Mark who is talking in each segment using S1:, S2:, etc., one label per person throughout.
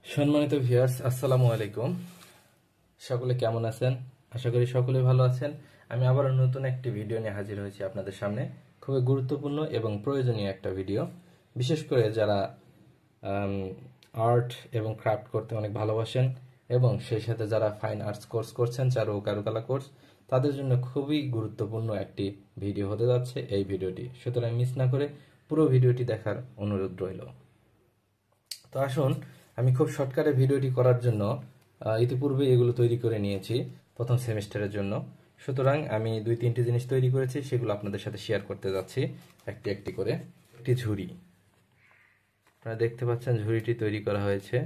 S1: সম্মানিত ভিউয়ার্স, আসসালামু আলাইকুম। সকলে কেমন আছেন? আশা করি সকলে ভালো আছেন। আমি আবার নতুন একটি ভিডিও নিয়ে হাজির হয়েছি আপনাদের সামনে। খুবই গুরুত্বপূর্ণ এবং প্রয়োজনীয় একটা ভিডিও, বিশেষ করে যারা আর্ট এবং ক্রাফট করতে অনেক ভালোবাসেন এবং সেই সাথে যারা ফাইন আর্টস কোর্স করছেন, চারু ও কারুকলা কোর্স, তাদের জন্য খুবই গুরুত্বপূর্ণ একটি ভিডিও হতে যাচ্ছে এই ভিডিওটি। সুতরাং মিস না করে পুরো ভিডিওটি দেখার অনুরোধ রইল। তো আসুন, আমি খুব শর্টকাটে ভিডিওটি করার জন্য ইতিপূর্বে এগুলো তৈরি করে নিয়েছি প্রথম সেমিস্টারের জন্য। সুতরাং আমি 2-3টি জিনিস তৈরি করেছি, সেগুলো আপনাদের সাথে শেয়ার করতে যাচ্ছি একটি একটি করে। একটি ঝুড়ি, আপনারা দেখতে পাচ্ছেন ঝুড়িটি তৈরি করা হয়েছে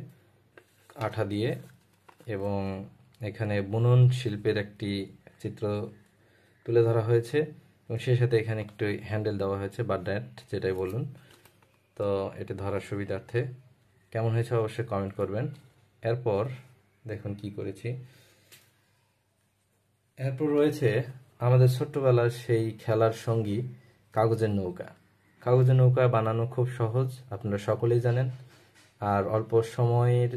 S1: আঠা দিয়ে, এবং এখানে বুনন শিল্পের একটি চিত্র তুলে ধরা হয়েছে, এবং সেই সাথে এখানে একটু হ্যান্ডেল দেওয়া হয়েছে বা নেট, যেটাই বলুন। তো এটা ধরার সুবিধার্থে কেমন হয়েছে অবশ্যই কমেন্ট করবেন। এরপর দেখুন কি করেছি। এরপর রয়েছে আমাদের ছোট্টবেলার সেই খেলার সঙ্গী কাগজের নৌকা। কাগজের নৌকা বানানো খুব সহজ, আপনারা সকলেই জানেন। আর অল্প সময়ের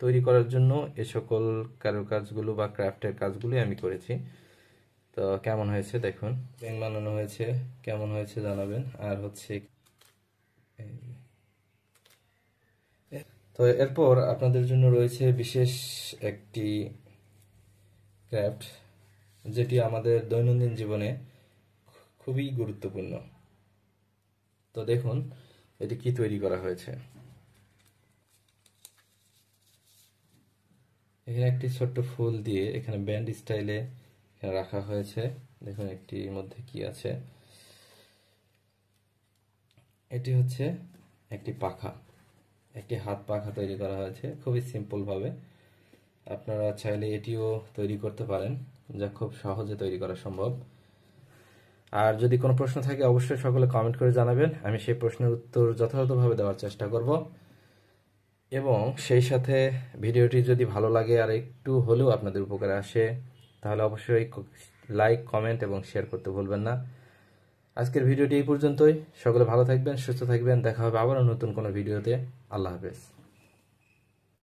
S1: তৈরি করার জন্য এ সকল কারুকাজগুলো বা ক্রাফটের কাজগুলোই আমি করেছি। তো কেমন হয়েছে দেখুন, ব্যাঙ বানানো হয়েছে, কেমন হয়েছে জানাবেন। আর হচ্ছে তো এরপর আপনাদের জন্য রয়েছে বিশেষ একটি ক্রাফট, যেটি আমাদের দৈনন্দিন জীবনে খুবই গুরুত্বপূর্ণ। তো দেখুন এটি কি তৈরি করা হয়েছে। এখানে একটি ছোট্ট ফুল দিয়ে এখানে ব্যান্ড স্টাইলে রাখা হয়েছে। দেখুন একটির মধ্যে কি আছে। এটি হচ্ছে একটি পাখা, একটি হাত পাখা তৈরি করা হয়েছে খুবই সিম্পল ভাবে। আপনারা চাইলে এটিও তৈরি করতে পারেন, যা খুব সহজে তৈরি করা সম্ভব। আর যদি কোনো প্রশ্ন থাকে অবশ্যই সকলে কমেন্ট করে জানাবেন, আমি সেই প্রশ্নের উত্তর যথাযথভাবে দেওয়ার চেষ্টা করব। এবং সেই সাথে ভিডিওটি যদি ভালো লাগে আর একটু হলেও আপনাদের উপকারে আসে, তাহলে অবশ্যই লাইক, কমেন্ট এবং শেয়ার করতে ভুলবেন না। আজকের ভিডিওটি এই পর্যন্তই। সকলে ভালো থাকবেন, সুস্থ থাকবেন। দেখা হবে আবারও নতুন কোনো ভিডিওতে। আল্লাহ হাফেজ।